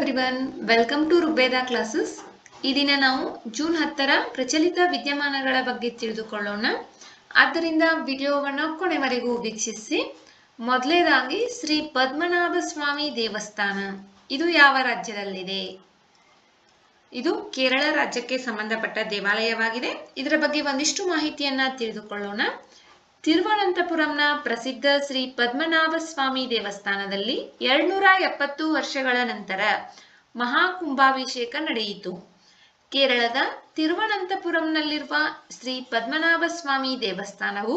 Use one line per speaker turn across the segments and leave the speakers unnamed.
Everyone, welcome to Rubeda classes. ಈ ದಿನ ನಾವು ಜೂನ್ 10ರ ಪ್ರಚಲಿತ ವಿದ್ಯಮಾನಗಳ ಬಗ್ಗೆ ತಿಳಿದುಕೊಳ್ಳೋಣ. ಆದ್ದರಿಂದ ವಿಡಿಯೋವನ್ನು ಕೊನೆವರೆಗೂ ವೀಕ್ಷಿಸಿ. ಮೊದಲನೇದಾಗಿ ಶ್ರೀ ಪದ್ಮನಾಭ ಸ್ವಾಮಿ ದೇವಸ್ಥಾನ, ಇದು ಯಾವ ರಾಜ್ಯದಲ್ಲಿದೆ? ಇದು ಕೇರಳ ರಾಜ್ಯಕ್ಕೆ ಸಂಬಂಧಪಟ್ಟ ದೇವಾಲಯವಾಗಿದೆ. ಇದರ ಬಗ್ಗೆ ಒಂದಿಷ್ಟು ಮಾಹಿತಿಯನ್ನ ತಿಳಿದುಕೊಳ್ಳೋಣ. ತಿರುವನಂತಪುರಂನ ಪ್ರಸಿದ್ಧ ಶ್ರೀ ಪದ್ಮನಾಭ ಸ್ವಾಮಿ ದೇವಸ್ಥಾನದಲ್ಲಿ 270 ವರ್ಷಗಳ ನಂತರ ಮಹಾಕುಂಭಾಭಿಷೇಕ ನಡೆಯಿತು. ಕೇರಳದ ತಿರುವನಂತಪುರಂನಲ್ಲಿರುವ ಶ್ರೀ ಪದ್ಮನಾಭ ಸ್ವಾಮಿ ದೇವಸ್ಥಾನವು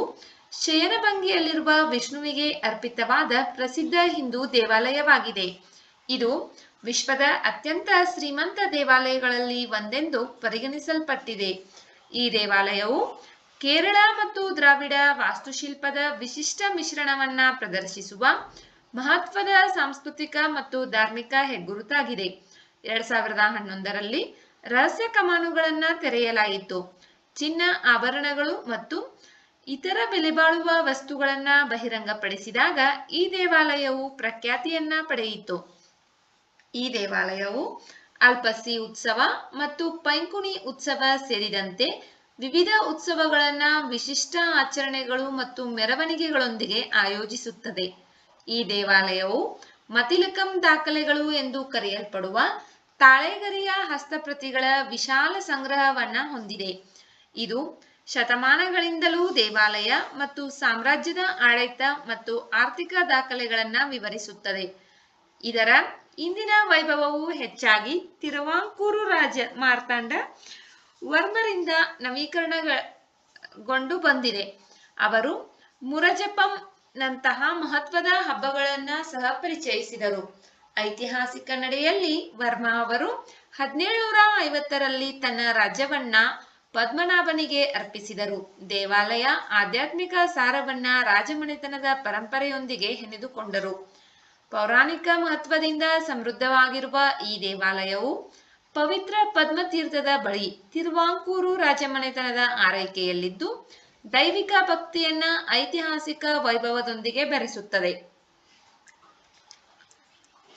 ಶಯನಭಂಗಿಯಲ್ಲಿರುವ ವಿಷ್ಣುವಿಗೆ ಅರ್ಪಿತವಾದ ಪ್ರಸಿದ್ಧ ಹಿಂದೂ ದೇವಾಲಯವಾಗಿದೆ. ಇದು ವಿಶ್ವದ ಅತ್ಯಂತ ಶ್ರೀಮಂತ ದೇವಾಲಯಗಳಲ್ಲಿ ಒಂದೆಂದು ಪರಿಗಣಿಸಲ್ಪಟ್ಟಿದೆ. ಈ ದೇವಾಲಯವು ಕೇರಳ ಮತ್ತು ದ್ರಾವಿಡ ವಾಸ್ತುಶಿಲ್ಪದ ವಿಶಿಷ್ಟ ಮಿಶ್ರಣವನ್ನ ಪ್ರದರ್ಶಿಸುವ ಮಹತ್ವದ ಸಾಂಸ್ಕೃತಿಕ ಮತ್ತು ಧಾರ್ಮಿಕ ಹೆಗ್ಗುರುತಾಗಿದೆ. 2011ರಲ್ಲಿ ರಹಸ್ಯ ಕಮಾನುಗಳನ್ನ ತೆರೆಯಲಾಯಿತು. ಚಿನ್ನ, ಆಭರಣಗಳು ಮತ್ತು ಇತರ ಬೆಲೆಬಾಳುವ ವಸ್ತುಗಳನ್ನ ಬಹಿರಂಗಪಡಿಸಿದಾಗ ಈ ದೇವಾಲಯವು ಪ್ರಖ್ಯಾತಿಯನ್ನ ಪಡೆಯಿತು. ಈ ದೇವಾಲಯವು ಅಲ್ಪಸಿ ಉತ್ಸವ ಮತ್ತು ಪೈಂಕುಣಿ ಉತ್ಸವ ಸೇರಿದಂತೆ ವಿವಿಧ ಉತ್ಸವಗಳನ್ನ ವಿಶಿಷ್ಟ ಆಚರಣೆಗಳು ಮತ್ತು ಮೆರವಣಿಗೆಗಳೊಂದಿಗೆ ಆಯೋಜಿಸುತ್ತದೆ. ಈ ದೇವಾಲಯವು ಮತಿಲಕಂ ದಾಖಲೆಗಳು ಎಂದು ಕರೆಯಲ್ಪಡುವ ತಾಳೆಗರಿಯ ಹಸ್ತಪ್ರತಿಗಳ ವಿಶಾಲ ಸಂಗ್ರಹವನ್ನ ಹೊಂದಿದೆ. ಇದು ಶತಮಾನಗಳಿಂದಲೂ ದೇವಾಲಯ ಮತ್ತು ಸಾಮ್ರಾಜ್ಯದ ಆಡಳಿತ ಮತ್ತು ಆರ್ಥಿಕ ದಾಖಲೆಗಳನ್ನ ವಿವರಿಸುತ್ತದೆ. ಇದರ ಇಂದಿನ ವೈಭವವು ಹೆಚ್ಚಾಗಿ ತಿರುವಾಂಕೂರು ರಾಜ ಮಾರ್ತಾಂಡ ವರ್ಮರಿಂದ ನವೀಕರಣಗೊಂಡು ಬಂದಿದೆ. ಅವರು ಮುರಜಪಂ ನಂತಹ ಮಹತ್ವದ ಹಬ್ಬಗಳನ್ನ ಸಹ ಪರಿಚಯಿಸಿದರು. ಐತಿಹಾಸಿಕ ನಡೆಯಲ್ಲಿ ವರ್ಮ ಅವರು 1750ರಲ್ಲಿ ತನ್ನ ರಾಜ್ಯವನ್ನ ಪದ್ಮನಾಭನಿಗೆ ಅರ್ಪಿಸಿದರು. ದೇವಾಲಯ ಆಧ್ಯಾತ್ಮಿಕ ಸಾರವನ್ನ ರಾಜಮನೆತನದ ಪರಂಪರೆಯೊಂದಿಗೆ ಹೆಣೆದುಕೊಂಡರು. ಪೌರಾಣಿಕ ಮಹತ್ವದಿಂದ ಸಮೃದ್ಧವಾಗಿರುವ ಈ ದೇವಾಲಯವು ಪವಿತ್ರ ಪದ್ಮತೀರ್ಥದ ಬಳಿ ತಿರುವಾಂಕೂರು ರಾಜಮನೆತನದ ಆರೈಕೆಯಲ್ಲಿದ್ದು ದೈವಿಕ ಭಕ್ತಿಯನ್ನ ಐತಿಹಾಸಿಕ ವೈಭವದೊಂದಿಗೆ ಬೆರೆಸುತ್ತದೆ.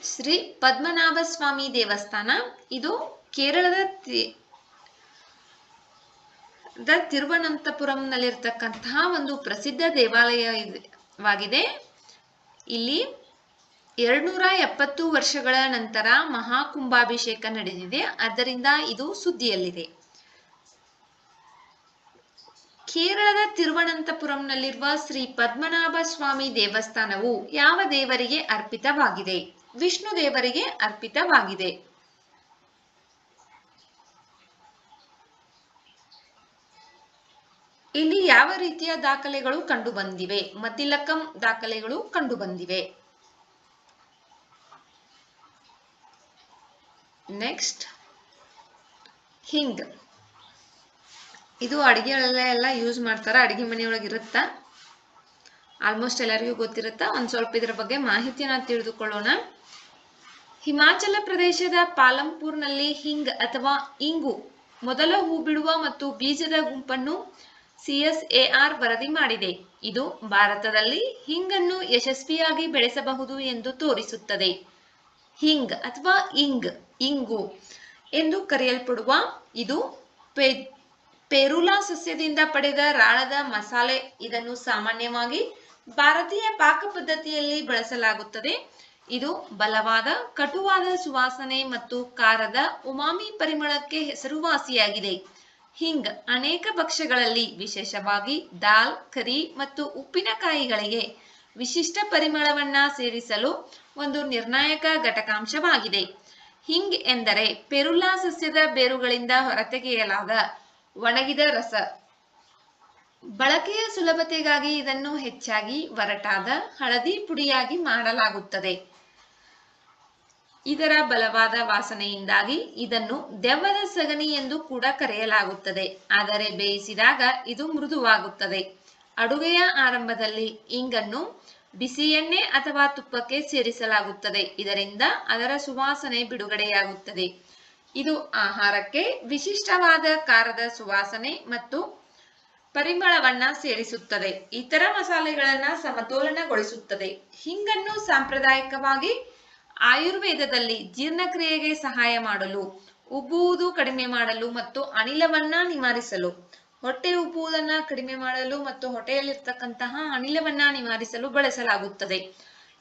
ಶ್ರೀ ಪದ್ಮನಾಭ ಸ್ವಾಮಿ ದೇವಸ್ಥಾನ ಇದು ಕೇರಳದ ತಿರುವನಂತಪುರಂನಲ್ಲಿರ್ತಕ್ಕಂತಹ ಒಂದು ಪ್ರಸಿದ್ಧ ದೇವಾಲಯವಾಗಿದೆ. ಇಲ್ಲಿ 270 ವರ್ಷಗಳ ನಂತರ ಮಹಾಕುಂಭಾಭಿಷೇಕ ನಡೆದಿದೆ. ಆದ್ದರಿಂದ ಇದು ಸುದ್ದಿಯಲ್ಲಿದೆ. ಕೇರಳದ ತಿರುವನಂತಪುರಂನಲ್ಲಿರುವ ಶ್ರೀ ಪದ್ಮನಾಭ ಸ್ವಾಮಿ ದೇವಸ್ಥಾನವು ಯಾವ ದೇವರಿಗೆ ಅರ್ಪಿತವಾಗಿದೆ? ವಿಷ್ಣು ದೇವರಿಗೆ ಅರ್ಪಿತವಾಗಿದೆ. ಇಲ್ಲಿ ಯಾವ ರೀತಿಯ ದಾಖಲೆಗಳು ಕಂಡುಬಂದಿವೆ? ಮತಿಲಕಂ ದಾಖಲೆಗಳು ಕಂಡುಬಂದಿವೆ. ನೆಕ್ಸ್ಟ್, ಹಿಂಗ್. ಇದು ಅಡಿಗೆಗಳೆಲ್ಲ ಯೂಸ್ ಮಾಡ್ತಾರ, ಅಡಿಗೆ ಮನೆಯೊಳಗೆ ಇರುತ್ತಾ, ಆಲ್ಮೋಸ್ಟ್ ಎಲ್ಲರಿಗೂ ಗೊತ್ತಿರುತ್ತಾ. ಒಂದ್ ಸ್ವಲ್ಪ ಇದರ ಬಗ್ಗೆ ಮಾಹಿತಿಯನ್ನ ತಿಳಿದುಕೊಳ್ಳೋಣ. ಹಿಮಾಚಲ ಪ್ರದೇಶದ ಪಾಲಂಪುರ್ನಲ್ಲಿ ಹಿಂಗ್ ಅಥವಾ ಇಂಗು ಮೊದಲ ಹೂ ಬಿಡುವ ಮತ್ತು ಬೀಜದ ಗುಂಪನ್ನು CSAR ವರದಿ ಮಾಡಿದೆ. ಇದು ಭಾರತದಲ್ಲಿ ಹಿಂಗನ್ನು ಯಶಸ್ವಿಯಾಗಿ ಬೆಳೆಸಬಹುದು ಎಂದು ತೋರಿಸುತ್ತದೆ. ಹಿಂಗ್ ಅಥವಾ ಇಂಗು ಎಂದು ಕರೆಯಲ್ಪಡುವ ಇದು ಪೆರುಲಾ ಸಸ್ಯದಿಂದ ಪಡೆದ ರಾಳದ ಮಸಾಲೆ. ಇದನ್ನು ಸಾಮಾನ್ಯವಾಗಿ ಭಾರತೀಯ ಪಾಕ ಪದ್ಧತಿಯಲ್ಲಿ ಬಳಸಲಾಗುತ್ತದೆ. ಇದು ಬಲವಾದ, ಕಟುವಾದ ಸುವಾಸನೆ ಮತ್ತು ಖಾರದ ಉಮಾಮಿ ಪರಿಮಳಕ್ಕೆ ಹೆಸರುವಾಸಿಯಾಗಿದೆ. ಹಿಂಗ್ ಅನೇಕ ಭಕ್ಷ್ಯಗಳಲ್ಲಿ, ವಿಶೇಷವಾಗಿ ದಾಲ್, ಕರಿ ಮತ್ತು ಉಪ್ಪಿನಕಾಯಿಗಳಿಗೆ ವಿಶಿಷ್ಟ ಪರಿಮಳವನ್ನ ಸೇರಿಸಲು ಒಂದು ನಿರ್ಣಾಯಕ ಘಟಕಾಂಶವಾಗಿದೆ. ಹಿಂಗ್ ಎಂದರೆ ಪೆರುಲಾ ಸಸ್ಯದ ಬೇರುಗಳಿಂದ ಹೊರತೆಗೆಯಲಾದ ಒಣಗಿದ ರಸ. ಬಳಕೆಯ ಸುಲಭತೆಗಾಗಿ ಇದನ್ನು ಹೆಚ್ಚಾಗಿ ಒರಟಾದ ಹಳದಿ ಪುಡಿಯಾಗಿ ಮಾಡಲಾಗುತ್ತದೆ. ಇದರ ಬಲವಾದ ವಾಸನೆಯಿಂದಾಗಿ ಇದನ್ನು ದೆವ್ವದ ಸಗಣಿ ಎಂದು ಕೂಡ ಕರೆಯಲಾಗುತ್ತದೆ. ಆದರೆ ಬೇಯಿಸಿದಾಗ ಇದು ಮೃದುವಾಗುತ್ತದೆ. ಅಡುಗೆಯ ಆರಂಭದಲ್ಲಿ ಇಂಗನ್ನು ಬಿಸಿ ಎಣ್ಣೆ ಅಥವಾ ತುಪ್ಪಕ್ಕೆ ಸೇರಿಸಲಾಗುತ್ತದೆ. ಇದರಿಂದ ಅದರ ಸುವಾಸನೆ ಬಿಡುಗಡೆಯಾಗುತ್ತದೆ. ಇದು ಆಹಾರಕ್ಕೆ ವಿಶಿಷ್ಟವಾದ ಖಾರದ ಸುವಾಸನೆ ಮತ್ತು ಪರಿಮಳವನ್ನ ಸೇರಿಸುತ್ತದೆ. ಇತರ ಮಸಾಲೆಗಳನ್ನ ಸಮತೋಲನಗೊಳಿಸುತ್ತದೆ. ಹಿಂಗನ್ನು ಸಾಂಪ್ರದಾಯಿಕವಾಗಿ ಆಯುರ್ವೇದದಲ್ಲಿ ಜೀರ್ಣಕ್ರಿಯೆಗೆ ಸಹಾಯ ಮಾಡಲು, ಉಬ್ಬುವುದು ಕಡಿಮೆ ಮಾಡಲು ಮತ್ತು ಅನಿಲವನ್ನ ನಿವಾರಿಸಲು, ಹೊಟ್ಟೆ ಉಬ್ಬುವುದನ್ನ ಕಡಿಮೆ ಮಾಡಲು ಮತ್ತು ಹೊಟ್ಟೆಯಲ್ಲಿರ್ತಕ್ಕಂತಹ ಅನಿಲವನ್ನ ನಿವಾರಿಸಲು ಬಳಸಲಾಗುತ್ತದೆ.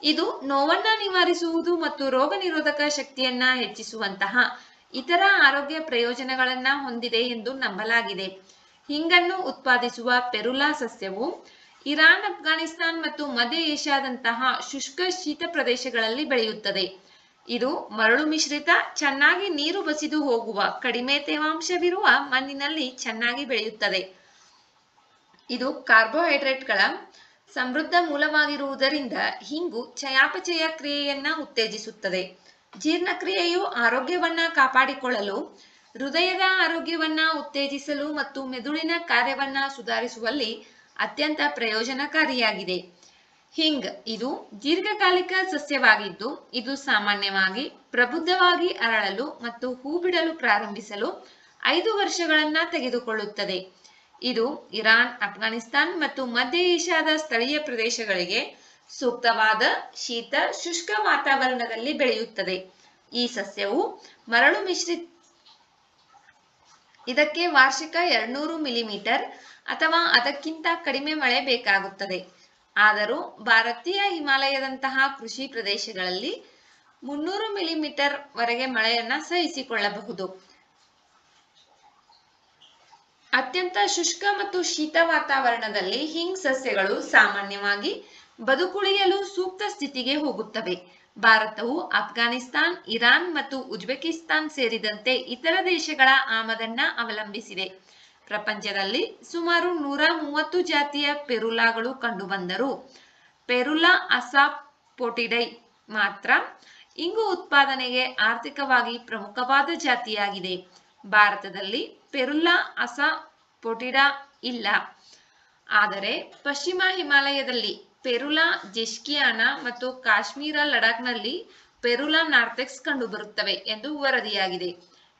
ಇದು ನೋವನ್ನ ನಿವಾರಿಸುವುದು ಮತ್ತು ರೋಗ ನಿರೋಧಕ ಶಕ್ತಿಯನ್ನ ಹೆಚ್ಚಿಸುವಂತಹ ಇತರ ಆರೋಗ್ಯ ಪ್ರಯೋಜನಗಳನ್ನ ಹೊಂದಿದೆ ಎಂದು ನಂಬಲಾಗಿದೆ. ಹಿಂಗನ್ನು ಉತ್ಪಾದಿಸುವ ಪೆರುಲಾ ಸಸ್ಯವು ಇರಾನ್, ಅಫ್ಘಾನಿಸ್ತಾನ್ ಮತ್ತು ಮಧ್ಯ ಏಷ್ಯಾದಂತಹ ಶುಷ್ಕ ಶೀತ ಪ್ರದೇಶಗಳಲ್ಲಿ ಬೆಳೆಯುತ್ತದೆ. ಇದು ಮರಳು ಮಿಶ್ರಿತ, ಚೆನ್ನಾಗಿ ನೀರು ಬಸಿದು ಹೋಗುವ, ಕಡಿಮೆ ತೇವಾಂಶವಿರುವ ಮಣ್ಣಿನಲ್ಲಿ ಚೆನ್ನಾಗಿ ಬೆಳೆಯುತ್ತದೆ. ಇದು ಕಾರ್ಬೋಹೈಡ್ರೇಟ್ಗಳ ಸಮೃದ್ಧ ಮೂಲವಾಗಿರುವುದರಿಂದ ಹಿಂಗು ಚಯಾಪಚಯ ಕ್ರಿಯೆಯನ್ನ ಉತ್ತೇಜಿಸುತ್ತದೆ. ಜೀರ್ಣಕ್ರಿಯೆಯು ಆರೋಗ್ಯವನ್ನ ಕಾಪಾಡಿಕೊಳ್ಳಲು, ಹೃದಯದ ಆರೋಗ್ಯವನ್ನ ಉತ್ತೇಜಿಸಲು ಮತ್ತು ಮೆದುಳಿನ ಕಾರ್ಯವನ್ನ ಸುಧಾರಿಸುವಲ್ಲಿ ಅತ್ಯಂತ ಪ್ರಯೋಜನಕಾರಿಯಾಗಿದೆ. ಹಿಂಗ್ ಇದು ದೀರ್ಘಕಾಲಿಕ ಸಸ್ಯವಾಗಿದ್ದು, ಇದು ಸಾಮಾನ್ಯವಾಗಿ ಪ್ರಬುದ್ಧವಾಗಿ ಅರಳಲು ಮತ್ತು ಹೂ ಬಿಡಲು ಪ್ರಾರಂಭಿಸಲು 5 ವರ್ಷಗಳನ್ನ ತೆಗೆದುಕೊಳ್ಳುತ್ತದೆ. ಇದು ಇರಾನ್, ಅಫ್ಘಾನಿಸ್ತಾನ್ ಮತ್ತು ಮಧ್ಯ ಏಷ್ಯಾದ ಸ್ಥಳೀಯ ಪ್ರದೇಶಗಳಿಗೆ ಸೂಕ್ತವಾದ ಶೀತ ಶುಷ್ಕ ವಾತಾವರಣದಲ್ಲಿ ಬೆಳೆಯುತ್ತದೆ. ಈ ಸಸ್ಯವು ಮರಳು ಮಿಶ್ರಿತ, ಇದಕ್ಕೆ ವಾರ್ಷಿಕ 200 ಮಿಲಿಮೀಟರ್ ಅಥವಾ ಅದಕ್ಕಿಂತ ಕಡಿಮೆ ಮಳೆ ಬೇಕಾಗುತ್ತದೆ. ಆದರೂ ಭಾರತೀಯ ಹಿಮಾಲಯದಂತಹ ಕೃಷಿ ಪ್ರದೇಶಗಳಲ್ಲಿ 300 ಮಿಲಿಮೀಟರ್ ವರೆಗೆ ಮಳೆಯನ್ನ ಸಹಿಸಿಕೊಳ್ಳಬಹುದು. ಅತ್ಯಂತ ಶುಷ್ಕ ಮತ್ತು ಶೀತ ವಾತಾವರಣದಲ್ಲಿ ಹಿಂಗ್ ಸಸ್ಯಗಳು ಸಾಮಾನ್ಯವಾಗಿ ಬದುಕುಳಿಯಲು ಸೂಕ್ತ ಸ್ಥಿತಿಗೆ ಹೋಗುತ್ತವೆ. ಭಾರತವು ಅಫ್ಘಾನಿಸ್ತಾನ್, ಇರಾನ್ ಮತ್ತು ಉಜ್ಬೆಕಿಸ್ತಾನ್ ಸೇರಿದಂತೆ ಇತರ ದೇಶಗಳ ಆಮದನ್ನ ಅವಲಂಬಿಸಿದೆ. ಪ್ರಪಂಚದಲ್ಲಿ ಸುಮಾರು 130 ಜಾತಿಯ ಪೆರುಲಾಗಳು ಕಂಡುಬಂದರೂ ಪೆರುಲಾ ಅಸಾಫೋಟಿಡೈ ಮಾತ್ರ ಇಂಗು ಉತ್ಪಾದನೆಗೆ ಆರ್ಥಿಕವಾಗಿ ಪ್ರಮುಖವಾದ ಜಾತಿಯಾಗಿದೆ. ಭಾರತದಲ್ಲಿ ಪೆರುಲಾ ಅಸಾಫೋಟಿಡಾ ಇಲ್ಲ. ಆದರೆ ಪಶ್ಚಿಮ ಹಿಮಾಲಯದಲ್ಲಿ ಪೆರುಲಾ ಜೆಸ್ಕಿಯಾನಾ ಮತ್ತು ಕಾಶ್ಮೀರ, ಲಡಾಖ್ನಲ್ಲಿ ಪೆರುಲಾ ನಾರ್ತೆಕ್ಸ್ ಕಂಡುಬರುತ್ತವೆ ಎಂದು ವರದಿಯಾಗಿದೆ.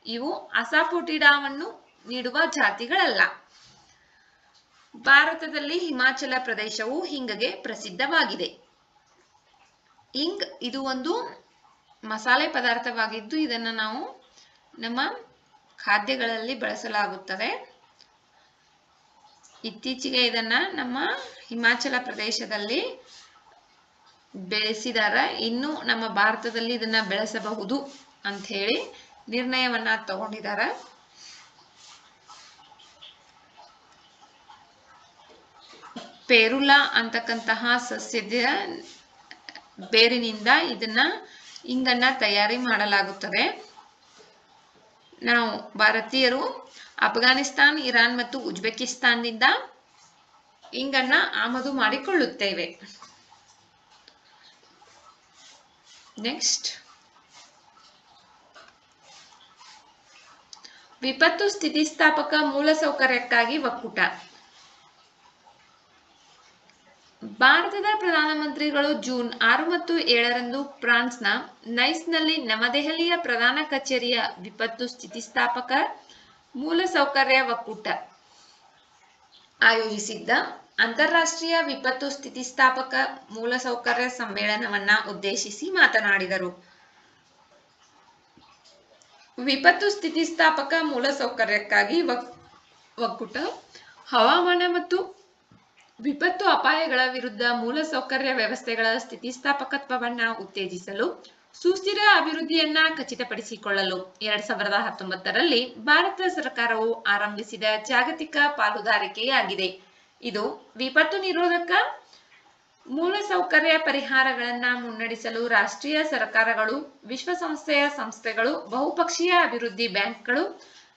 ಇವು ಅಸಾಫೋಟಿಡಾವನ್ನು ನೀಡುವ ಜಾತಿಗಳಲ್ಲ. ಭಾರತದಲ್ಲಿ ಹಿಮಾಚಲ ಪ್ರದೇಶವು ಹಿಂಗಗೆ ಪ್ರಸಿದ್ಧವಾಗಿದೆ. ಹಿಂಗ್ ಇದು ಒಂದು ಮಸಾಲೆ ಪದಾರ್ಥವಾಗಿದ್ದು, ಇದನ್ನು ನಾವು ನಮ್ಮ ಖಾದ್ಯಗಳಲ್ಲಿ ಬಳಸಲಾಗುತ್ತದೆ. ಇತ್ತೀಚೆಗೆ ಇದನ್ನ ನಮ್ಮ ಹಿಮಾಚಲ ಪ್ರದೇಶದಲ್ಲಿ ಬೆಳೆಸಿದಾರ. ಇನ್ನು ನಮ್ಮ ಭಾರತದಲ್ಲಿ ಇದನ್ನ ಬೆಳೆಸಬಹುದು ಅಂತ ಹೇಳಿ ನಿರ್ಣಯವನ್ನ ತಗೊಂಡಿದ್ದಾರೆ. ಪೆರುಲಾ ಅಂತಕ್ಕಂತಹ ಸಸ್ಯದ ಬೇರಿನಿಂದ ಇದನ್ನ ಹಿಂಗನ್ನ ತಯಾರಿ ಮಾಡಲಾಗುತ್ತದೆ. ನಾವು ಭಾರತೀಯರು ಅಫ್ಘಾನಿಸ್ತಾನ್, ಇರಾನ್ ಮತ್ತು ಉಜ್ಬೆಕಿಸ್ತಾನ್ನಿಂದ ಹಿಂಗನ್ನ ಆಮದು ಮಾಡಿಕೊಳ್ಳುತ್ತೇವೆ. ನೆಕ್ಸ್ಟ್, ವಿಪತ್ತು ಸ್ಥಿತಿಸ್ಥಾಪಕ ಮೂಲಸೌಕರ್ಯಕ್ಕಾಗಿ ಒಕ್ಕೂಟ. ಭಾರತದ ಪ್ರಧಾನಮಂತ್ರಿಗಳು ಜೂನ್ 6 ಮತ್ತು 7ರಂದು ಫ್ರಾನ್ಸ್ನ ನೈಸ್ನಲ್ಲಿ ನವದೆಹಲಿಯ ಪ್ರಧಾನ ಕಚೇರಿಯ ವಿಪತ್ತು ಸ್ಥಿತಿಸ್ಥಾಪಕ ಮೂಲಸೌಕರ್ಯ ಒಕ್ಕೂಟ ಆಯೋಜಿಸಿದ್ದ ಅಂತಾರಾಷ್ಟ್ರೀಯ ವಿಪತ್ತು ಸ್ಥಿತಿಸ್ಥಾಪಕ ಮೂಲಸೌಕರ್ಯ ಸಮ್ಮೇಳನವನ್ನ ಉದ್ದೇಶಿಸಿ ಮಾತನಾಡಿದರು. ವಿಪತ್ತು ಸ್ಥಿತಿಸ್ಥಾಪಕ ಮೂಲಸೌಕರ್ಯಕ್ಕಾಗಿ ಒಕ್ಕೂಟ ಹವಾಮಾನ ಮತ್ತು ವಿಪತ್ತು ಅಪಾಯಗಳ ವಿರುದ್ಧ ಮೂಲಸೌಕರ್ಯ ವ್ಯವಸ್ಥೆಗಳ ಸ್ಥಿತಿಸ್ಥಾಪಕತ್ವವನ್ನ ಉತ್ತೇಜಿಸಲು, ಸುಸ್ಥಿರ ಅಭಿವೃದ್ಧಿಯನ್ನ ಖಚಿತಪಡಿಸಿಕೊಳ್ಳಲು 2019ರಲ್ಲಿ ಭಾರತ ಸರ್ಕಾರವು ಆರಂಭಿಸಿದ ಜಾಗತಿಕ ಪಾಲುದಾರಿಕೆಯಾಗಿದೆ. ಇದು ವಿಪತ್ತು ನಿರೋಧಕ ಮೂಲಸೌಕರ್ಯ ಪರಿಹಾರಗಳನ್ನ ಮುನ್ನಡೆಸಲು ರಾಷ್ಟ್ರೀಯ ಸರ್ಕಾರಗಳು, ವಿಶ್ವಸಂಸ್ಥೆಯ ಸಂಸ್ಥೆಗಳು, ಬಹುಪಕ್ಷೀಯ ಅಭಿವೃದ್ಧಿ ಬ್ಯಾಂಕ್ಗಳು,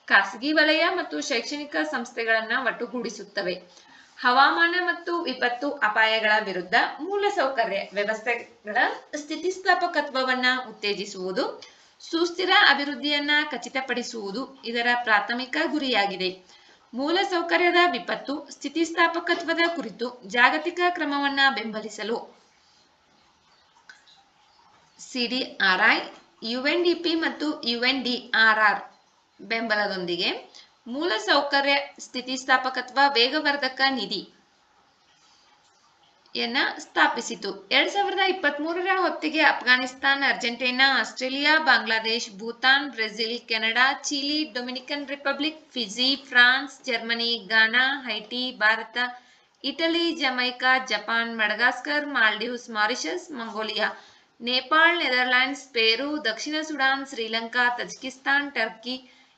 ಖಾಸಗಿ ವಲಯ ಮತ್ತು ಶೈಕ್ಷಣಿಕ ಸಂಸ್ಥೆಗಳನ್ನ ಒಟ್ಟುಗೂಡಿಸುತ್ತವೆ. ಹವಾಮಾನ ಮತ್ತು ವಿಪತ್ತು ಅಪಾಯಗಳ ವಿರುದ್ಧ ಮೂಲಸೌಕರ್ಯ ವ್ಯವಸ್ಥೆಗಳ ಸ್ಥಿತಿಸ್ಥಾಪಕತ್ವವನ್ನ ಉತ್ತೇಜಿಸುವುದು, ಸುಸ್ಥಿರ ಅಭಿವೃದ್ಧಿಯನ್ನ ಖಚಿತಪಡಿಸುವುದು ಇದರ ಪ್ರಾಥಮಿಕ ಗುರಿಯಾಗಿದೆ. ಮೂಲಸೌಕರ್ಯದ ವಿಪತ್ತು ಸ್ಥಿತಿಸ್ಥಾಪಕತ್ವದ ಕುರಿತು ಜಾಗತಿಕ ಕ್ರಮವನ್ನ ಬೆಂಬಲಿಸಲು ಸಿಡಿಆರ್ಐ, ಯುಎನ್ಡಿಪಿ ಮತ್ತು ಯುಎನ್ಡಿಆರ್ಆರ್ ಬೆಂಬಲದೊಂದಿಗೆ ಮೂಲಸೌಕರ್ಯ ಸ್ಥಿತಿಸ್ಥಾಪಕತ್ವ ವೇಗವರ್ಧಕ ನಿಧಿ ಯನ್ನ ಸ್ಥಾಪಿಸಿತು. 2023ರ ಹೊತ್ತಿಗೆ Afghanistan, Argentina, Australia, Bangladesh, Bhutan, Brazil, Canada, Chile, Dominican Republic, Fiji, France, Germany, Ghana, Haiti, Bharat, Italy, Jamaica, Japan, Madagascar, Maldives, Mauritius, Mongolia, Nepal, Netherlands, Peru, ದಕ್ಷಿಣ Sudan, Sri Lanka, Tajikistan, Turkey,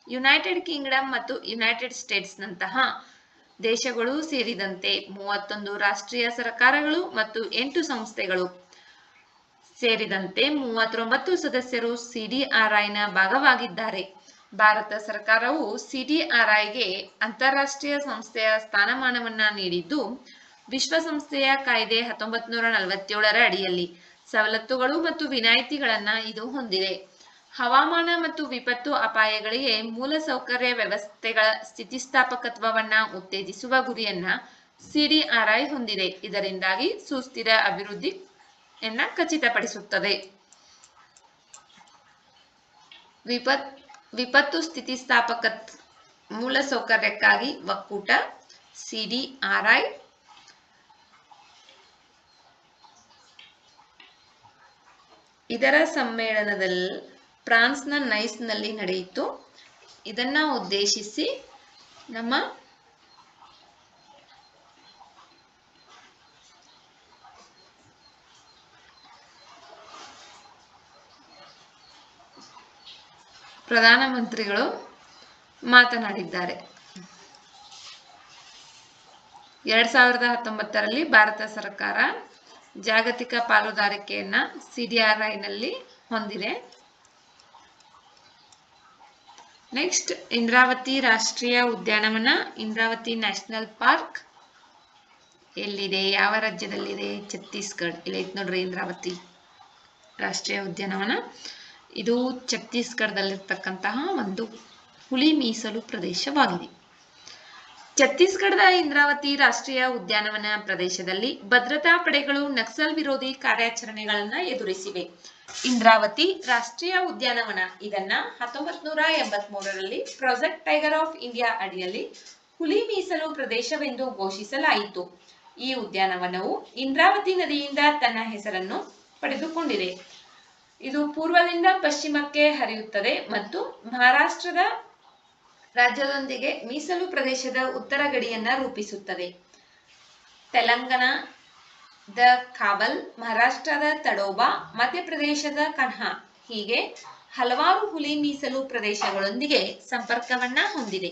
United Kingdom ಮತ್ತು ಯುನೈಟೆಡ್ ಸ್ಟೇಟ್ಸ್ನಂತಹ ದೇಶಗಳು ಸೇರಿದಂತೆ 31 ರಾಷ್ಟ್ರೀಯ ಸರ್ಕಾರಗಳು ಮತ್ತು 8 ಸಂಸ್ಥೆಗಳು ಸೇರಿದಂತೆ 39 ಸದಸ್ಯರು ಸಿಡಿಆರ್ಐನ ಭಾಗವಾಗಿದ್ದಾರೆ. ಭಾರತ ಸರ್ಕಾರವು ಸಿಡಿಆರ್ಐಗೆ ಅಂತಾರಾಷ್ಟ್ರೀಯ ಸಂಸ್ಥೆಯ ಸ್ಥಾನಮಾನವನ್ನ ನೀಡಿದ್ದು, ವಿಶ್ವಸಂಸ್ಥೆಯ ಕಾಯ್ದೆ 1947ರ ಅಡಿಯಲ್ಲಿ ಸವಲತ್ತುಗಳು ಮತ್ತು ವಿನಾಯಿತಿಗಳನ್ನ ಇದು ಹೊಂದಿದೆ. ಹವಾಮಾನ ಮತ್ತು ವಿಪತ್ತು ಅಪಾಯಗಳಿಗೆ ಮೂಲಸೌಕರ್ಯ ವ್ಯವಸ್ಥೆಗಳ ಸ್ಥಿತಿಸ್ಥಾಪಕತ್ವವನ್ನ ಉತ್ತೇಜಿಸುವ ಗುರಿಯನ್ನ ಸಿಡಿಆರ್ಐ ಹೊಂದಿದೆ. ಇದರಿಂದಾಗಿ ಸುಸ್ಥಿರ ಅಭಿವೃದ್ಧಿಯನ್ನ ಖಚಿತಪಡಿಸುತ್ತದೆ. ವಿಪತ್ತು ಸ್ಥಿತಿಸ್ಥಾಪಕ ಮೂಲಸೌಕರ್ಯಕ್ಕಾಗಿ ಒಕ್ಕೂಟ ಸಿಡಿಆರ್ಐ ಇದರ ಸಮ್ಮೇಳನದಲ್ಲಿ ಫ್ರಾನ್ಸ್ನ ನೈಸ್ನಲ್ಲಿ ನಡೆಯಿತು. ಇದನ್ನ ಉದ್ದೇಶಿಸಿ ನಮ್ಮ ಪ್ರಧಾನಮಂತ್ರಿಗಳು ಮಾತನಾಡಿದ್ದಾರೆ. 2019ರಲ್ಲಿ ಭಾರತ ಸರ್ಕಾರ ಜಾಗತಿಕ ಪಾಲುದಾರಿಕೆಯನ್ನ ಸಿಡಿಆರ್ಐನಲ್ಲಿ ಹೊಂದಿದೆ. ನೆಕ್ಸ್ಟ್, ಇಂದ್ರಾವತಿ ರಾಷ್ಟ್ರೀಯ ಉದ್ಯಾನವನ, ಇಂದ್ರಾವತಿ ನ್ಯಾಷನಲ್ ಪಾರ್ಕ್ ಎಲ್ಲಿದೆ, ಯಾವ ರಾಜ್ಯದಲ್ಲಿದೆ? ಛತ್ತೀಸ್ಗಢ. ಇಲ್ಲಿ ನೋಡ್ರಿ ಇಂದ್ರಾವತಿ ರಾಷ್ಟ್ರೀಯ ಉದ್ಯಾನವನ. ಇದು ಛತ್ತೀಸ್ಗಢದಲ್ಲಿರ್ತಕ್ಕಂತಹ ಒಂದು ಹುಲಿ ಮೀಸಲು ಪ್ರದೇಶವಾಗಿದೆ. ಛತ್ತೀಸ್ಗಢದ ಇಂದ್ರಾವತಿ ರಾಷ್ಟ್ರೀಯ ಉದ್ಯಾನವನ ಪ್ರದೇಶದಲ್ಲಿ ಭದ್ರತಾ ಪಡೆಗಳು ನಕ್ಸಲ್ ವಿರೋಧಿ ಕಾರ್ಯಾಚರಣೆಗಳನ್ನ ಎದುರಿಸಿವೆ. ಇಂದ್ರಾವತಿ ರಾಷ್ಟ್ರೀಯ ಉದ್ಯಾನವನ ಇದನ್ನ 1983ರಲ್ಲಿ ಪ್ರಾಜೆಕ್ಟ್ ಟೈಗರ್ ಆಫ್ ಇಂಡಿಯಾ ಅಡಿಯಲ್ಲಿ ಹುಲಿ ಮೀಸಲು ಪ್ರದೇಶವೆಂದು ಘೋಷಿಸಲಾಯಿತು. ಈ ಉದ್ಯಾನವನವು ಇಂದ್ರಾವತಿ ನದಿಯಿಂದ ತನ್ನ ಹೆಸರನ್ನು ಪಡೆದುಕೊಂಡಿದೆ. ಇದು ಪೂರ್ವದಿಂದ ಪಶ್ಚಿಮಕ್ಕೆ ಹರಿಯುತ್ತದೆ ಮತ್ತು ಮಹಾರಾಷ್ಟ್ರದ ರಾಜ್ಯದೊಂದಿಗೆ ಮೀಸಲು ಪ್ರದೇಶದ ಉತ್ತರ ಗಡಿಯನ್ನ ರೂಪಿಸುತ್ತದೆ. ತೆಲಂಗಾಣದ ಕಾಬಲ್, ಮಹಾರಾಷ್ಟ್ರದ ತಡೋಬಾ, ಮಧ್ಯಪ್ರದೇಶದ ಕನ್ಹಾ ಹೀಗೆ ಹಲವಾರು ಹುಲಿ ಮೀಸಲು ಪ್ರದೇಶಗಳೊಂದಿಗೆ ಸಂಪರ್ಕವನ್ನ ಹೊಂದಿದೆ.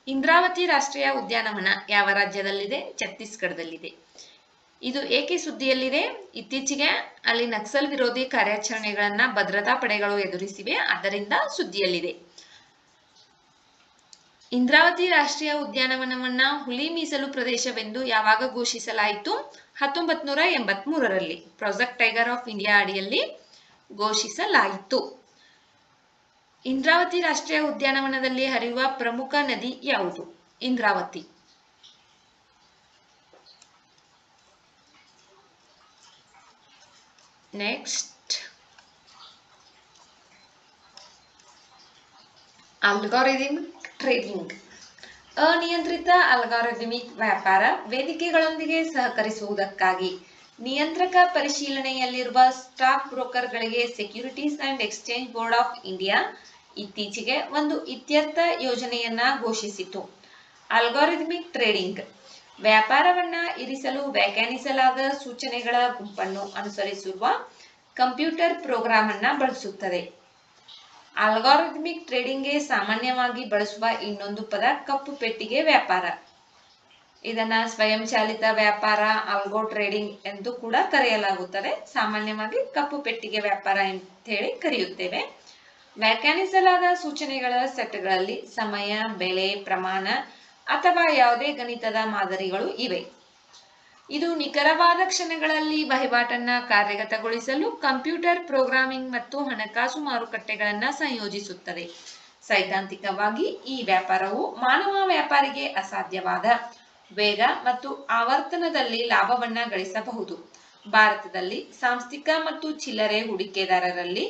ಇಂದ್ರಾವತಿ ರಾಷ್ಟ್ರೀಯ ಉದ್ಯಾನವನ ಯಾವ ರಾಜ್ಯದಲ್ಲಿದೆ? ಛತ್ತೀಸ್ಗಢದಲ್ಲಿದೆ. ಇದು ಏಕೆ ಸುದ್ದಿಯಲ್ಲಿದೆ? ಇತ್ತೀಚೆಗೆ ಅಲ್ಲಿ ನಕ್ಸಲ್ ವಿರೋಧಿ ಕಾರ್ಯಾಚರಣೆಗಳನ್ನ ಭದ್ರತಾ ಪಡೆಗಳು ಎದುರಿಸಿವೆ, ಆದ್ದರಿಂದ ಸುದ್ದಿಯಲ್ಲಿದೆ. ಇಂದ್ರಾವತಿ ರಾಷ್ಟ್ರೀಯ ಉದ್ಯಾನವನವನ್ನ ಹುಲಿ ಮೀಸಲು ಪ್ರದೇಶವೆಂದು ಯಾವಾಗ ಘೋಷಿಸಲಾಯಿತು? 1983ರಲ್ಲಿ ಪ್ರಾಜೆಕ್ಟ್ ಟೈಗರ್ ಆಫ್ ಇಂಡಿಯಾ ಅಡಿಯಲ್ಲಿ ಘೋಷಿಸಲಾಯಿತು. ಇಂದ್ರಾವತಿ ರಾಷ್ಟ್ರೀಯ ಉದ್ಯಾನವನದಲ್ಲಿ ಹರಿಯುವ ಪ್ರಮುಖ ನದಿ ಯಾವುದು? ಇಂದ್ರಾವತಿ. Next, algorithmic trading. ಅನಿಯಂತ್ರಿತ ಅಲ್ಗಾರಿದಮಿಕ್ ವ್ಯಾಪಾರ ವೇದಿಕೆಗಳೊಂದಿಗೆ ಸಹಕರಿಸುವುದಕ್ಕಾಗಿ ನಿಯಂತ್ರಕ ಪರಿಶೀಲನೆಯಲ್ಲಿರುವ ಸ್ಟಾಕ್ ಬ್ರೋಕರ್ಗಳಿಗೆ Securities and Exchange Board of India ಇತ್ತೀಚೆಗೆ ಒಂದು ಇತ್ಯರ್ಥ ಯೋಜನೆಯನ್ನ ಘೋಷಿಸಿತು. ಅಲ್ಗಾರಿದಮಿಕ್ ಟ್ರೇಡಿಂಗ್ ವ್ಯಾಪಾರವನ್ನ ಇರಿಸಲು ವ್ಯಾಖ್ಯಾನಿಸಲಾದ ಸೂಚನೆಗಳ ಗುಂಪನ್ನು ಅನುಸರಿಸುವ ಕಂಪ್ಯೂಟರ್ ಪ್ರೋಗ್ರಾಂ ಅನ್ನ ಬಳಸುತ್ತದೆ. ಅಲ್ಗಾರಿದಮಿಕ್ ಟ್ರೇಡಿಂಗ್ಗೆ ಸಾಮಾನ್ಯವಾಗಿ ಬಳಸುವ ಇನ್ನೊಂದು ಪದ ಕಪ್ಪು ಪೆಟ್ಟಿಗೆ ವ್ಯಾಪಾರ. ಇದನ್ನ ಸ್ವಯಂಚಾಲಿತ ವ್ಯಾಪಾರ, ಅಲ್ಗೋ ಟ್ರೇಡಿಂಗ್ ಎಂದು ಕೂಡ ಕರೆಯಲಾಗುತ್ತದೆ. ಸಾಮಾನ್ಯವಾಗಿ ಕಪ್ಪು ಪೆಟ್ಟಿಗೆ ವ್ಯಾಪಾರ ಅಂತ ಹೇಳಿ ಕರೆಯುತ್ತೇವೆ. ವ್ಯಾಖ್ಯಾನಿಸಲಾದ ಸೂಚನೆಗಳ ಸೆಟ್ಗಳಲ್ಲಿ ಸಮಯ, ಬೆಲೆ, ಪ್ರಮಾಣ ಅಥವಾ ಯಾವುದೇ ಗಣಿತದ ಮಾದರಿಗಳು ಇವೆ. ಇದು ನಿಖರವಾದ ಕ್ಷಣಗಳಲ್ಲಿ ವಹಿವಾಟನ್ನ ಕಾರ್ಯಗತಗೊಳಿಸಲು ಕಂಪ್ಯೂಟರ್ ಪ್ರೋಗ್ರಾಮಿಂಗ್ ಮತ್ತು ಹಣಕಾಸು ಮಾರುಕಟ್ಟೆಗಳನ್ನ ಸಂಯೋಜಿಸುತ್ತದೆ. ಸೈದ್ಧಾಂತಿಕವಾಗಿ ಈ ವ್ಯಾಪಾರವು ಮಾನವ ವ್ಯಾಪಾರಿಗೆ ಅಸಾಧ್ಯವಾದ ವೇಗ ಮತ್ತು ಆವರ್ತನದಲ್ಲಿ ಲಾಭವನ್ನ ಗಳಿಸಬಹುದು. ಭಾರತದಲ್ಲಿ ಸಾಂಸ್ಥಿಕ ಮತ್ತು ಚಿಲ್ಲರೆ ಹೂಡಿಕೆದಾರರಲ್ಲಿ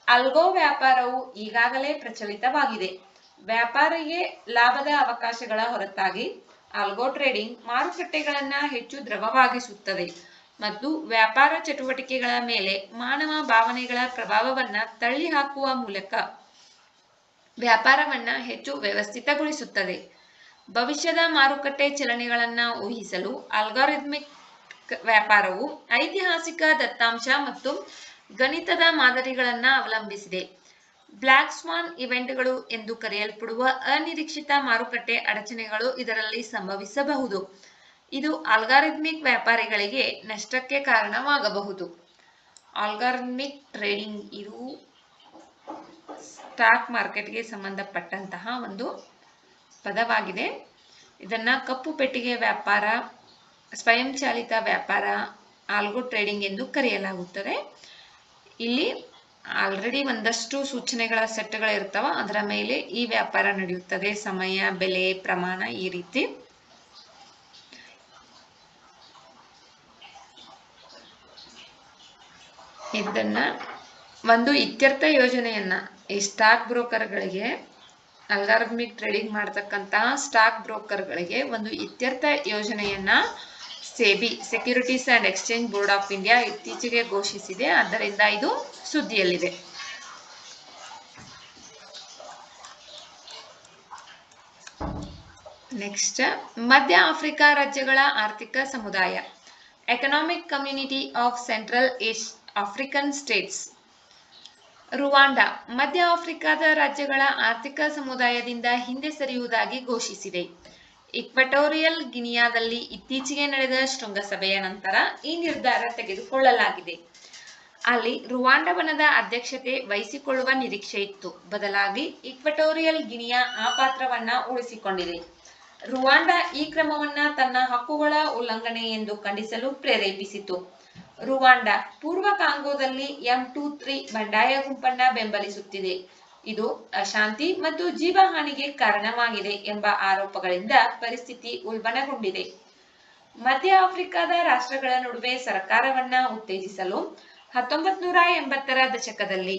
ಅಲ್ಗೋ ವ್ಯಾಪಾರವು ಈಗಾಗಲೇ ಪ್ರಚಲಿತವಾಗಿದೆ. ವ್ಯಾಪಾರಿಗೆ ಲಾಭದ ಅವಕಾಶಗಳ ಹೊರತಾಗಿ ಆಲ್ಗೋ ಟ್ರೇಡಿಂಗ್ ಮಾರುಕಟ್ಟೆಗಳನ್ನ ಹೆಚ್ಚು ದ್ರವವಾಗಿಸುತ್ತದೆ ಮತ್ತು ವ್ಯಾಪಾರ ಚಟುವಟಿಕೆಗಳ ಮೇಲೆ ಮಾನವ ಭಾವನೆಗಳ ಪ್ರಭಾವವನ್ನ ತಳ್ಳಿಹಾಕುವ ಮೂಲಕ ವ್ಯಾಪಾರವನ್ನ ಹೆಚ್ಚು ವ್ಯವಸ್ಥಿತಗೊಳಿಸುತ್ತದೆ. ಭವಿಷ್ಯದ ಮಾರುಕಟ್ಟೆ ಚಲನೆಗಳನ್ನ ಊಹಿಸಲು ಅಲ್ಗಾರಿದಮಿಕ್ ವ್ಯಾಪಾರವು ಐತಿಹಾಸಿಕ ದತ್ತಾಂಶ ಮತ್ತು ಗಣಿತದ ಮಾದರಿಗಳನ್ನ ಅವಲಂಬಿಸಿದೆ. ಬ್ಲ್ಯಾಕ್ ಸ್ವಾನ್ ಇವೆಂಟ್ಗಳು ಎಂದು ಕರೆಯಲ್ಪಡುವ ಅನಿರೀಕ್ಷಿತ ಮಾರುಕಟ್ಟೆ ಅಡಚಣೆಗಳು ಇದರಲ್ಲಿ ಸಂಭವಿಸಬಹುದು. ಇದು ಅಲ್ಗಾರಿದಮಿಕ್ ವ್ಯಾಪಾರಿಗಳಿಗೆ ನಷ್ಟಕ್ಕೆ ಕಾರಣವಾಗಬಹುದು. ಅಲ್ಗಾರಿದಮಿಕ್ ಟ್ರೇಡಿಂಗ್ ಇದು ಸ್ಟಾಕ್ ಮಾರ್ಕೆಟ್ಗೆ ಸಂಬಂಧಪಟ್ಟಂತಹ ಒಂದು ಪದವಾಗಿದೆ. ಇದನ್ನ ಕಪ್ಪು ಪೆಟ್ಟಿಗೆ ವ್ಯಾಪಾರ, ಸ್ವಯಂಚಾಲಿತ ವ್ಯಾಪಾರ, ಆಲ್ಗೋ ಟ್ರೇಡಿಂಗ್ ಎಂದು ಕರೆಯಲಾಗುತ್ತದೆ. ಇಲ್ಲಿ ಆಲ್ರೆಡಿ ಒಂದಷ್ಟು ಸೂಚನೆಗಳ ಸೆಟ್ಗಳು ಇರ್ತಾವ, ಅದರ ಮೇಲೆ ಈ ವ್ಯಾಪಾರ ನಡೆಯುತ್ತದೆ. ಸಮಯ, ಬೆಲೆ, ಪ್ರಮಾಣ ಈ ರೀತಿ. ಇದನ್ನ ಒಂದು ಇತ್ಯರ್ಥ ಯೋಜನೆಯನ್ನ ಈ ಸ್ಟಾಕ್ ಬ್ರೋಕರ್ಗಳಿಗೆ, ಅಲ್ಗಾರಿದಮಿಕ್ ಟ್ರೇಡಿಂಗ್ ಮಾಡತಕ್ಕಂತಹ ಸ್ಟಾಕ್ ಬ್ರೋಕರ್ಗಳಿಗೆ ಒಂದು ಇತ್ಯರ್ಥ ಯೋಜನೆಯನ್ನ SEBI, securities and Exchange Board of India ಇತ್ತೀಚೆಗೆ ಘೋಷಿಸಿದೆ. ಆದ್ದರಿಂದ ಇದು ಸುದ್ದಿಯಲ್ಲಿದೆ. ನೆಕ್ಸ್ಟ್, ಮಧ್ಯ ಆಫ್ರಿಕಾ ರಾಜ್ಯಗಳ ಆರ್ಥಿಕ ಸಮುದಾಯ, economic community of central African States. Rwanda ಮಧ್ಯ ಆಫ್ರಿಕಾದ ರಾಜ್ಯಗಳ ಆರ್ಥಿಕ ಸಮುದಾಯದಿಂದ ಹಿಂದೆ ಸರಿಯುವುದಾಗಿ ಘೋಷಿಸಿದೆ. ಇಕ್ವಟೋರಿಯಲ್ ಗಿನಿಯಾದಲ್ಲಿ ಇತ್ತೀಚೆಗೆ ನಡೆದ ಶೃಂಗಸಭೆಯ ನಂತರ ಈ ನಿರ್ಧಾರ ತೆಗೆದುಕೊಳ್ಳಲಾಗಿದೆ. ಅಲ್ಲಿ ರುವಾಂಡವನದ ಅಧ್ಯಕ್ಷತೆ ವಹಿಸಿಕೊಳ್ಳುವ ನಿರೀಕ್ಷೆ ಇತ್ತು. ಬದಲಾಗಿ ಇಕ್ವಟೋರಿಯಲ್ ಗಿನಿಯಾ ಆ ಪಾತ್ರವನ್ನ ಉಳಿಸಿಕೊಂಡಿದೆ. ರುವಾಂಡಾ ಈ ಕ್ರಮವನ್ನ ತನ್ನ ಹಕ್ಕುಗಳ ಉಲ್ಲಂಘನೆ ಎಂದು ಖಂಡಿಸಲು ಪ್ರೇರೇಪಿಸಿತು. ರುವಾಂಡಾ ಪೂರ್ವ ಕಾಂಗೋದಲ್ಲಿ M23 ಬಂಡಾಯ ಗುಂಪನ್ನ ಬೆಂಬಲಿಸುತ್ತಿದೆ. ಇದು ಅಶಾಂತಿ ಮತ್ತು ಜೀವಹಾನಿಗೆ ಕಾರಣವಾಗಿದೆ ಎಂಬ ಆರೋಪಗಳಿಂದ ಪರಿಸ್ಥಿತಿ ಉಲ್ಬಣಗೊಂಡಿದೆ. ಮಧ್ಯ ಆಫ್ರಿಕಾದ ರಾಷ್ಟ್ರಗಳ ನಡುವೆ ಸರ್ಕಾರವನ್ನ ಉತ್ತೇಜಿಸಲು 1980ರ ದಶಕದಲ್ಲಿ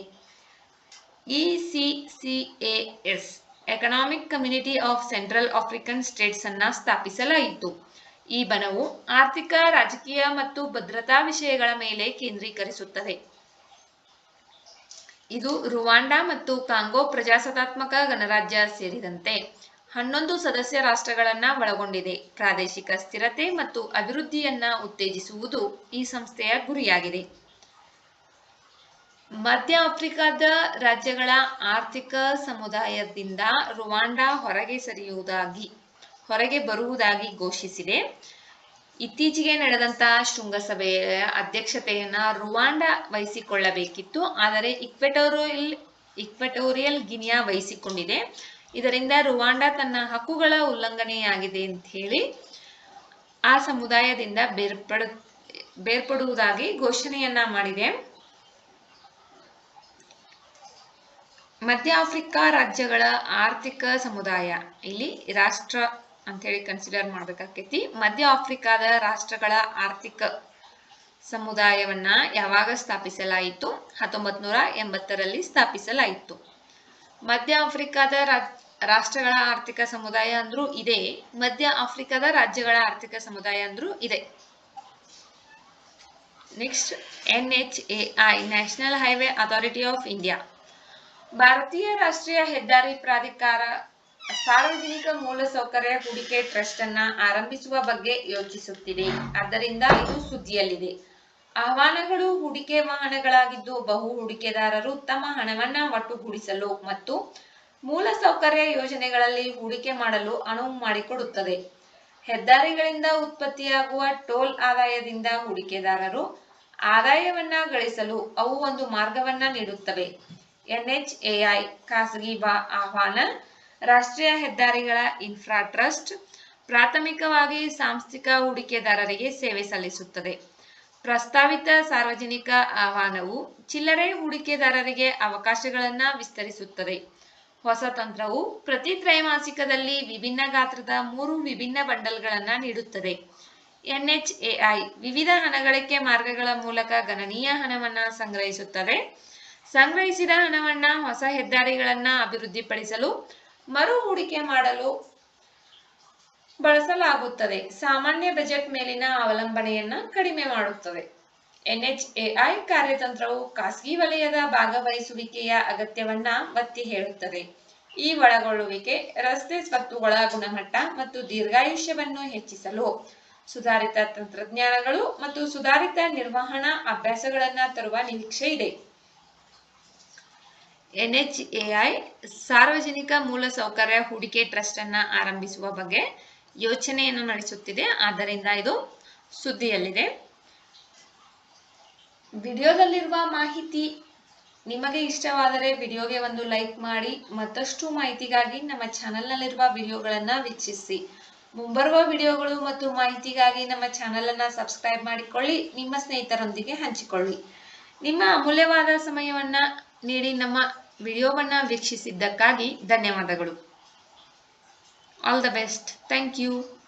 ECCAS, economic community of central African States ಅನ್ನ ಸ್ಥಾಪಿಸಲಾಯಿತು. ಈ ಬಣವು ಆರ್ಥಿಕ, ರಾಜಕೀಯ ಮತ್ತು ಭದ್ರತಾ ವಿಷಯಗಳ ಮೇಲೆ ಕೇಂದ್ರೀಕರಿಸುತ್ತದೆ. ಇದು ರುವಾಂಡಾ ಮತ್ತು ಕಾಂಗೋ ಪ್ರಜಾಸತ್ತಾತ್ಮಕ ಗಣರಾಜ್ಯ ಸೇರಿದಂತೆ 11 ಸದಸ್ಯ ರಾಷ್ಟ್ರಗಳನ್ನ ಒಳಗೊಂಡಿದೆ. ಪ್ರಾದೇಶಿಕ ಸ್ಥಿರತೆ ಮತ್ತು ಅಭಿವೃದ್ಧಿಯನ್ನ ಉತ್ತೇಜಿಸುವುದು ಈ ಸಂಸ್ಥೆಯ ಗುರಿಯಾಗಿದೆ. ಮಧ್ಯ ಆಫ್ರಿಕಾದ ರಾಜ್ಯಗಳ ಆರ್ಥಿಕ ಸಮುದಾಯದಿಂದ ರುವಾಂಡಾ ಹೊರಗೆ ಬರುವುದಾಗಿ ಘೋಷಿಸಿದೆ. ಇತ್ತೀಚೆಗೆ ನಡೆದಂತಹ ಶೃಂಗಸಭೆಯ ಅಧ್ಯಕ್ಷತೆಯನ್ನ ರುವಾಂಡಾ ವಹಿಸಿಕೊಳ್ಳಬೇಕಿತ್ತು, ಆದರೆ ಇಕ್ವಟೋರಿಯಲ್ ಗಿನಿಯಾ ವಹಿಸಿಕೊಂಡಿದೆ. ಇದರಿಂದ ರುವಾಂಡಾ ತನ್ನ ಹಕ್ಕುಗಳ ಉಲ್ಲಂಘನೆಯಾಗಿದೆ ಅಂತ ಹೇಳಿ ಆ ಸಮುದಾಯದಿಂದ ಬೇರ್ಪಡುವುದಾಗಿ ಘೋಷಣೆಯನ್ನ ಮಾಡಿದೆ. ಮಧ್ಯ ಆಫ್ರಿಕಾ ರಾಜ್ಯಗಳ ಆರ್ಥಿಕ ಸಮುದಾಯ ಇಲ್ಲಿ ರಾಷ್ಟ್ರ ಅಂತ ಹೇಳಿ ಕನ್ಸಿಡರ್ ಮಾಡ್ಬೇಕಾಕೈತಿ. ಮಧ್ಯ ಆಫ್ರಿಕಾದ ರಾಷ್ಟ್ರಗಳ ಆರ್ಥಿಕ ಸಮುದಾಯವನ್ನ ಯಾವಾಗ ಸ್ಥಾಪಿಸಲಾಯಿತು? 1980ರಲ್ಲಿ ಸ್ಥಾಪಿಸಲಾಯಿತು. ಮಧ್ಯ ಆಫ್ರಿಕಾದ ರಾಷ್ಟ್ರಗಳ ಆರ್ಥಿಕ ಸಮುದಾಯ ಅಂದ್ರೂ ಇದೆ, ಮಧ್ಯ ಆಫ್ರಿಕಾದ ರಾಜ್ಯಗಳ ಆರ್ಥಿಕ ಸಮುದಾಯ ಅಂದ್ರೂ ಇದೆ. Next, NHAI, national highway authority of India. ಭಾರತೀಯ ರಾಷ್ಟ್ರೀಯ ಹೆದ್ದಾರಿ ಪ್ರಾಧಿಕಾರ ಸಾರ್ವಜನಿಕ ಮೂಲಸೌಕರ್ಯ ಹೂಡಿಕೆ ಟ್ರಸ್ಟ್ ಅನ್ನ ಆರಂಭಿಸುವ ಬಗ್ಗೆ ಯೋಚಿಸುತ್ತಿದೆ. ಆದ್ದರಿಂದ ಇದು ಸುದ್ದಿಯಲ್ಲಿದೆ. ಆಹ್ವಾನಗಳು ಹೂಡಿಕೆ ವಾಹನಗಳಾಗಿದ್ದು, ಬಹು ಹೂಡಿಕೆದಾರರು ತಮ್ಮ ಹಣವನ್ನ ಒಟ್ಟುಗೂಡಿಸಲು ಮತ್ತು ಮೂಲಸೌಕರ್ಯ ಯೋಜನೆಗಳಲ್ಲಿ ಹೂಡಿಕೆ ಮಾಡಲು ಅನುವು ಮಾಡಿಕೊಡುತ್ತದೆ. ಹೆದ್ದಾರಿಗಳಿಂದ ಉತ್ಪತ್ತಿಯಾಗುವ ಟೋಲ್ ಆದಾಯದಿಂದ ಹೂಡಿಕೆದಾರರು ಆದಾಯವನ್ನ ಗಳಿಸಲು ಅವು ಒಂದು ಮಾರ್ಗವನ್ನ ನೀಡುತ್ತವೆ. NHAI ಖಾಸಗಿ ಆಹ್ವಾನ ರಾಷ್ಟ್ರೀಯ ಹೆದ್ದಾರಿಗಳ ಇನ್ಫ್ರಾ ಟ್ರಸ್ಟ್ ಪ್ರಾಥಮಿಕವಾಗಿ ಸಾಂಸ್ಥಿಕ ಹೂಡಿಕೆದಾರರಿಗೆ ಸೇವೆ ಸಲ್ಲಿಸುತ್ತದೆ. ಪ್ರಸ್ತಾವಿತ ಸಾರ್ವಜನಿಕ ಆಹ್ವಾನವು ಚಿಲ್ಲರೆ ಹೂಡಿಕೆದಾರರಿಗೆ ಅವಕಾಶಗಳನ್ನು ವಿಸ್ತರಿಸುತ್ತದೆ. ಹೊಸ ತಂತ್ರವು ಪ್ರತಿ ತ್ರೈಮಾಸಿಕದಲ್ಲಿ ವಿಭಿನ್ನ ಗಾತ್ರದ 3 ವಿಭಿನ್ನ ಬಂಡಲ್ಗಳನ್ನು ನೀಡುತ್ತದೆ. NHAI ವಿವಿಧ ಹಣಗಳಿಕೆ ಮಾರ್ಗಗಳ ಮೂಲಕ ಗಣನೀಯ ಹಣವನ್ನು ಸಂಗ್ರಹಿಸುತ್ತದೆ. ಸಂಗ್ರಹಿಸಿದ ಹಣವನ್ನ ಹೊಸ ಹೆದ್ದಾರಿಗಳನ್ನ ಅಭಿವೃದ್ಧಿಪಡಿಸಲು, ಮರು ಹೂಡಿಕೆ ಮಾಡಲು, ಬಳಸಲಾಗುತ್ತದೆ. ಸಾಮಾನ್ಯ ಬಜೆಟ್ ಮೇಲಿನ ಅವಲಂಬನೆಯನ್ನ ಕಡಿಮೆ ಮಾಡುತ್ತದೆ. NHAI ಕಾರ್ಯತಂತ್ರವು ಖಾಸಗಿ ವಲಯದ ಭಾಗವಹಿಸುವಿಕೆಯ ಅಗತ್ಯವನ್ನ ಒತ್ತಿ ಹೇಳುತ್ತದೆ. ಈ ಒಳಗೊಳ್ಳುವಿಕೆ ರಸ್ತೆ ಸ್ವತ್ತುಗಳ ಗುಣಮಟ್ಟ ಮತ್ತು ದೀರ್ಘಾಯುಷ್ಯವನ್ನು ಹೆಚ್ಚಿಸಲು ಸುಧಾರಿತ ತಂತ್ರಜ್ಞಾನಗಳು ಮತ್ತು ಸುಧಾರಿತ ನಿರ್ವಹಣಾ ಅಭ್ಯಾಸಗಳನ್ನು ತರುವ ನಿರೀಕ್ಷೆ ಇದೆ. NHAI ಸಾರ್ವಜನಿಕ ಮೂಲಸೌಕರ್ಯ ಹೂಡಿಕೆ ಟ್ರಸ್ಟ್ ಅನ್ನ ಆರಂಭಿಸುವ ಬಗ್ಗೆ ಯೋಚನೆಯನ್ನು ನಡೆಸುತ್ತಿದೆ. ಆದ್ದರಿಂದ ಇದು ಸುದ್ದಿಯಲ್ಲಿದೆ. ವಿಡಿಯೋದಲ್ಲಿರುವ ಮಾಹಿತಿ ನಿಮಗೆ ಇಷ್ಟವಾದರೆ ವಿಡಿಯೋಗೆ ಒಂದು ಲೈಕ್ ಮಾಡಿ. ಮತ್ತಷ್ಟು ಮಾಹಿತಿಗಾಗಿ ನಮ್ಮ ಚಾನೆಲ್ನಲ್ಲಿರುವ ವಿಡಿಯೋಗಳನ್ನು ವೀಕ್ಷಿಸಿ. ಮುಂಬರುವ ವಿಡಿಯೋಗಳು ಮತ್ತು ಮಾಹಿತಿಗಾಗಿ ನಮ್ಮ ಚಾನೆಲ್ ಅನ್ನು ಸಬ್ಸ್ಕ್ರೈಬ್ ಮಾಡಿಕೊಳ್ಳಿ. ನಿಮ್ಮ ಸ್ನೇಹಿತರೊಂದಿಗೆ ಹಂಚಿಕೊಳ್ಳಿ. ನಿಮ್ಮ ಅಮೂಲ್ಯವಾದ ಸಮಯವನ್ನ ನೀಡಿ ನಮ್ಮ ವಿಡಿಯೋವನ್ನ ವೀಕ್ಷಿಸಿದ್ದಕ್ಕಾಗಿ ಧನ್ಯವಾದಗಳು. All the best. Thank you.